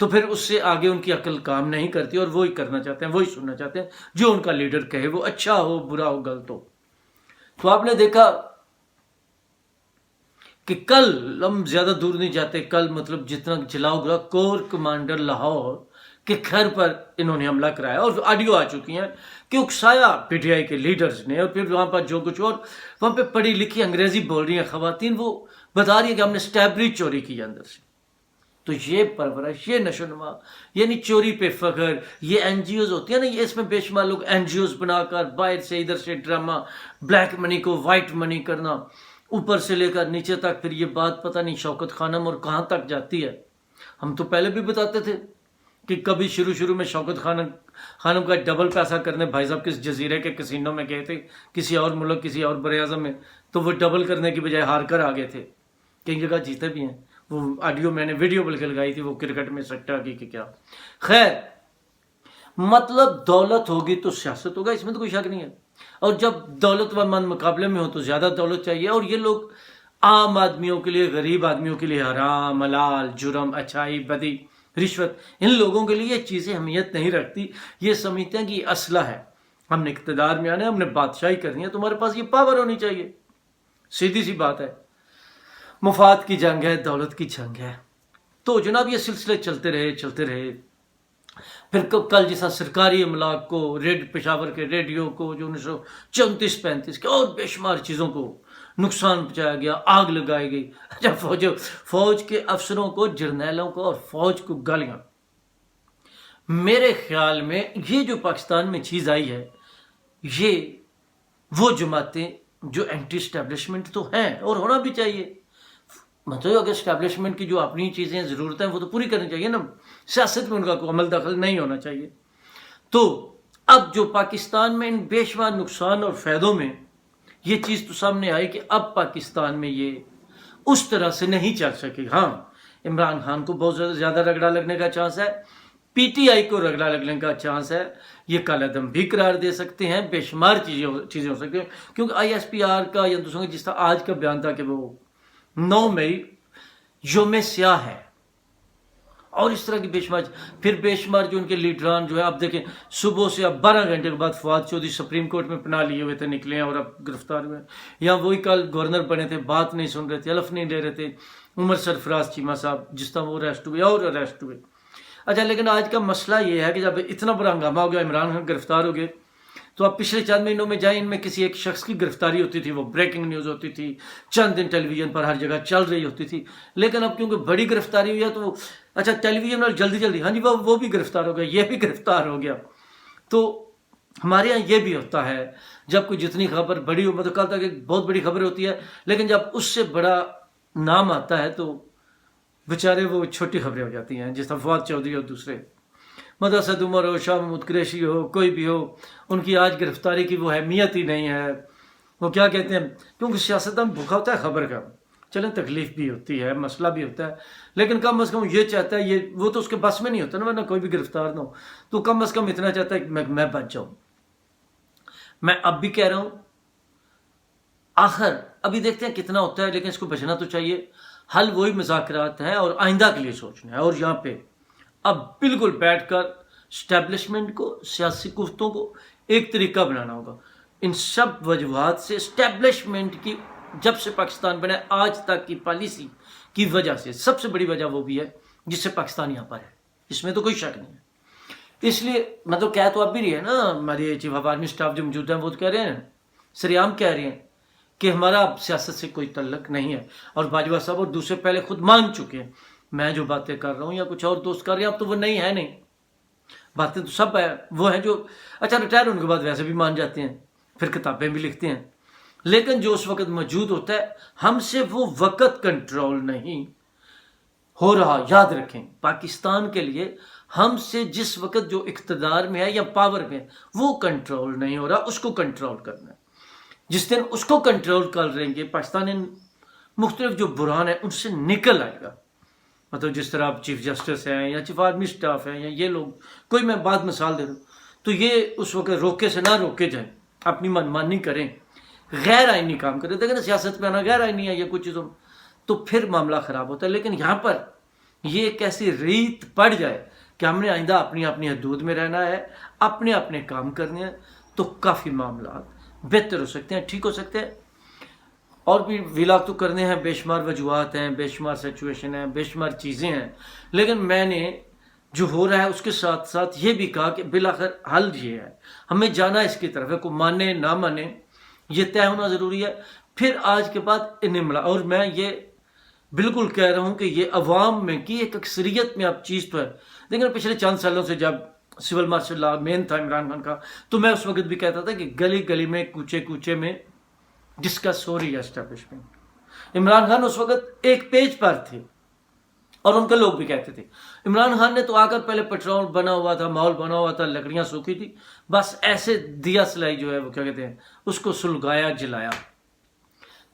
تو پھر اس سے آگے ان کی عقل کام نہیں کرتی اور وہی کرنا چاہتے ہیں، وہی سننا چاہتے ہیں جو ان کا لیڈر کہے، وہ اچھا ہو برا ہو غلط ہو۔ تو آپ نے دیکھا کہ کل ہم زیادہ دور نہیں جاتے، کل مطلب جتنا جلاؤ گرا کور کمانڈر لاہور کے گھر پر انہوں نے حملہ کرایا اور آڈیو آ چکی ہیں کہ اکسایا پی ٹی آئی کے لیڈرز نے، اور پھر وہاں پر جو کچھ اور وہاں پہ پڑھی لکھی انگریزی بول رہی ہیں خواتین، وہ بتا رہی ہیں کہ ہم نے اسٹیبری چوری کی اندر سے۔ تو یہ پرورش، یہ نشو نما، یعنی چوری پہ فخر، یہ این جی اوز ہوتی ہیں نا، یہ اس میں بے شمار لوگ این جی اوز بنا کر باہر سے ادھر سے ڈرامہ، بلیک منی کو وائٹ منی کرنا، اوپر سے لے کر نیچے تک۔ پھر یہ بات پتہ نہیں شوکت خانم اور کہاں تک جاتی ہے۔ ہم تو پہلے بھی بتاتے تھے کہ کبھی شروع میں شوکت خانم کا ڈبل پیسہ کرنے بھائی صاحب کس جزیرے کے کسینوں میں گئے تھے، کسی اور ملک، کسی اور بر اعظم میں، تو وہ ڈبل کرنے کی بجائے ہار کر آگے تھے، کئی جگہ جیتے بھی ہیں۔ وہ آڈیو میں نے ویڈیو بلکہ لگائی تھی، وہ کرکٹ میں سٹا کی کہ کیا۔ خیر، مطلب دولت ہوگی تو سیاست ہوگا، اس میں تو کوئی شک نہیں ہے، اور جب دولت مند مقابلے میں ہو تو زیادہ دولت چاہیے، اور یہ لوگ عام آدمیوں کے لیے، غریب آدمیوں کے لیے حرام، حلال، جرم، اچھائی، بدی، رشوت، ان لوگوں کے لیے یہ چیزیں اہمیت نہیں رکھتی۔ یہ سمجھتے ہیں کہ یہ اسلحہ ہے، ہم نے اقتدار میں آنا ہے، ہم نے بادشاہی کرنی ہے، تمہارے پاس یہ پاور ہونی چاہیے۔ سیدھی سی بات ہے، مفاد کی جنگ ہے، دولت کی جنگ ہے۔ تو جناب یہ سلسلے چلتے رہے۔ پھر کل جیسا سرکاری املاک کو، پشاور کے ریڈیو کو جو 1934-35 کے اور بے شمار چیزوں کو نقصان پہنچایا گیا، آگ لگائی گئی۔ اچھا، فوج کے افسروں کو، جرنیلوں کو اور فوج کو گالیاں۔ میرے خیال میں یہ جو پاکستان میں چیز آئی ہے، یہ وہ جماعتیں جو اینٹی اسٹیبلشمنٹ تو ہیں اور ہونا بھی چاہیے، مطلب اگر اسٹیبلشمنٹ کی جو اپنی چیزیں ضرورتیں وہ تو پوری کرنی چاہیے نا، سیاست میں ان کا کوئی عمل دخل نہیں ہونا چاہیے۔ تو اب جو پاکستان میں ان بے شمار نقصان اور فائدوں میں یہ چیز تو سامنے آئی کہ اب پاکستان میں یہ اس طرح سے نہیں چل سکے۔ ہاں، عمران خان کو بہت زیادہ رگڑا لگنے کا چانس ہے، پی ٹی آئی کو رگڑا لگنے کا چانس ہے، یہ کالا دم بھی قرار دے سکتے ہیں، بے شمار چیزیں ہو سکتی ہیں، کیونکہ آئی ایس پی آر کا یا دوسروں کا جس طرح آج کا بیان تھا کہ وہ 9 مئی یوم سیاہ ہے، اور اس طرح کی بے شمار جو ان کے لیڈران جو ہے، اب دیکھیں صبح سے اب 12 گھنٹے کے بعد فواد چودھری سپریم کورٹ میں پناہ لیے ہوئے تھے، نکلے ہیں اور اب گرفتار ہوئے ہیں، یا وہی کل گورنر بنے تھے، بات نہیں سن رہے تھے، حلف نہیں لے رہے تھے، عمر سرفراز چیمہ صاحب جس طرح وہ اریسٹ ہوئے۔ اچھا، لیکن آج کا مسئلہ یہ ہے کہ جب اتنا بڑا ہنگامہ ہو گیا، عمران خان گرفتار ہو گئے، تو اب پچھلے چند مہینوں میں جائیں، ان میں کسی ایک شخص کی گرفتاری ہوتی تھی، وہ بریکنگ نیوز ہوتی تھی، چند دن ٹیلی ویژن پر ہر جگہ چل رہی ہوتی تھی، لیکن اب کیونکہ بڑی گرفتاری ہوئی ہے تو اچھا ٹیلی ویژن پر جلدی ہاں جی وہ بھی گرفتار ہو گیا، یہ بھی گرفتار ہو گیا۔ تو ہمارے یہاں یہ بھی ہوتا ہے، جب کوئی جتنی خبر بڑی ہو، مطلب کہا تھا کہ بہت بڑی خبر ہوتی ہے، لیکن جب اس سے بڑا نام آتا ہے تو بیچارے وہ چھوٹی خبریں ہو جاتی ہیں، جس طرح فواد چودھری اور دوسرے، مطلب اسد عمر ہو، شاہ محمود قریشی ہو، کوئی بھی ہو، ان کی آج گرفتاری کی وہ اہمیت ہی نہیں ہے۔ وہ کیا کہتے ہیں، کیونکہ سیاستدان بھوکا ہوتا ہے خبر کا، چلیں تکلیف بھی ہوتی ہے، مسئلہ بھی ہوتا ہے، لیکن کم از کم یہ چاہتا ہے، وہ تو اس کے بس میں نہیں ہوتا نا، ورنہ کوئی بھی گرفتار نہ ہو، تو کم از کم اتنا چاہتا ہے کہ میں بچ جاؤں۔ میں اب بھی کہہ رہا ہوں، آخر ابھی دیکھتے ہیں کتنا ہوتا ہے، لیکن اس کو بچنا تو چاہیے۔ حل وہی مذاکرات ہیں اور آئندہ کے لیے سوچنا ہے، اور یہاں پہ اب بالکل بیٹھ کر اسٹیبلشمنٹ کو، سیاسی قوتوں کو ایک طریقہ بنانا ہوگا۔ ان سب وجوہات سے اسٹیبلشمنٹ کی جب سے پاکستان بنا آج تک کی پالیسی کی وجہ سے سب سے بڑی وجہ وہ بھی ہے جس سے پاکستان یہاں پر ہے، اس میں تو کوئی شک نہیں ہے۔ اس لیے مطلب کہہ تو اب بھی رہی ہے نا، ہمارے چیف آف آرمی اسٹاف جو موجود ہیں وہ تو کہہ رہے ہیں، سریعام کہہ رہے ہیں کہ ہمارا اب سیاست سے کوئی تعلق نہیں ہے، اور باجوہ صاحب اور دوسرے پہلے خود مان چکے ہیں، میں جو باتیں کر رہا ہوں یا کچھ اور دوست کر رہے ہیں اب تو وہ نہیں ہے، نہیں باتیں تو سب ہے، وہ ہیں جو اچھا ریٹائر ہونے کے بعد ویسے بھی مان جاتے ہیں، پھر کتابیں بھی لکھتے ہیں، لیکن جو اس وقت موجود ہوتا ہے ہم سے وہ وقت کنٹرول نہیں ہو رہا۔ یاد رکھیں، پاکستان کے لیے ہم سے جس وقت جو اقتدار میں ہے یا پاور میں ہے وہ کنٹرول نہیں ہو رہا، اس کو کنٹرول کرنا ہے۔ جس دن اس کو کنٹرول کر رہیں گے، پاکستان ان مختلف جو برہان ہیں ان سے نکل آئے گا۔ مطلب جس طرح آپ چیف جسٹس ہیں یا چیف آرمی اسٹاف ہیں یا یہ لوگ، کوئی میں بعد مثال دے دوں، تو یہ اس وقت روکے سے نہ روکے جائیں، اپنی منمانی کریں، غیر آئینی کام کریں۔ دیکھیں نا، سیاست میں آنا غیر آئینی ہے، یہ کچھ چیزوں تو پھر معاملہ خراب ہوتا ہے، لیکن یہاں پر یہ ایک ایسی ریت پڑ جائے کہ ہم نے آئندہ اپنی اپنی حدود میں رہنا ہے، اپنے اپنے کام کرنے ہیں، تو کافی معاملات بہتر ہو سکتے ہیں، ٹھیک ہو سکتے ہیں۔ اور بھی ولاگ تو کرنے ہیں، بے شمار وجوہات ہیں، بے شمار سچویشن ہیں، بے شمار چیزیں ہیں، لیکن میں نے جو ہو رہا ہے اس کے ساتھ ساتھ یہ بھی کہا کہ بالآخر حل یہ ہے، ہمیں جانا اس کی طرف ہے، کوئی مانے نہ مانے یہ طے ہونا ضروری ہے۔ پھر آج کے بعد انہیں ملا، اور میں یہ بالکل کہہ رہا ہوں کہ یہ عوام میں کی ایک اکثریت میں اب چیز تو ہے۔ لیکن پچھلے چند سالوں سے جب سول مارشل لا مین تھا عمران خان کا، تو میں اس وقت بھی کہتا تھا کہ گلی گلی میں، کوچے کوچے میں ڈسکس ہو رہی ہے اسٹیبلشمنٹ۔ عمران خان اس وقت ایک پیج پر تھے، اور ان کے لوگ بھی کہتے تھے۔ عمران خان نے تو آ کر پہلے پیٹرول بنا ہوا تھا، ماحول بنا ہوا تھا، لکڑیاں سوکھی تھی، بس ایسے دیا سلائی جو ہے وہ کیا کہتے ہیں اس کو سلگایا جلایا۔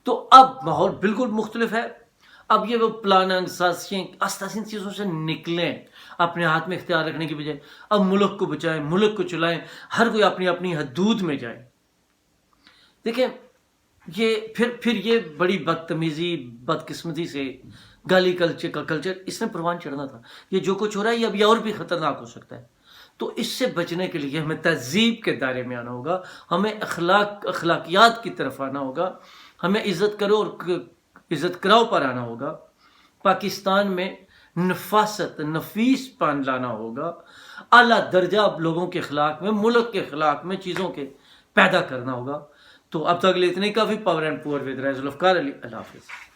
تو اب ماحول بالکل مختلف ہے۔ اب یہ وہ پلاننگ سازشیں آستہ آستہ چیزوں سے نکلیں، اپنے ہاتھ میں اختیار رکھنے کی بجائے اب ملک کو بچائیں، ملک کو چلائیں، ہر کوئی اپنی اپنی حدود میں جائے۔ دیکھیں یہ پھر یہ بڑی بدتمیزی، بدقسمتی سے گالی کلچر کا کلچر اس نے پروان چڑھنا تھا۔ یہ جو کچھ ہو رہا ہے یہ ابھی اور بھی خطرناک ہو سکتا ہے۔ تو اس سے بچنے کے لیے ہمیں تہذیب کے دائرے میں آنا ہوگا، ہمیں اخلاقیات کی طرف آنا ہوگا، ہمیں عزت کرو اور عزت کراؤ پر آنا ہوگا۔ پاکستان میں نفاست، نفیس پان لانا ہوگا، اعلیٰ درجہ اب لوگوں کے اخلاق میں، ملک کے اخلاق میں چیزوں کے پیدا کرنا ہوگا۔ تو اب تک اتنے کافی۔ پاور اینڈ پور ود ذوالفقار علی۔ اللہ حافظ۔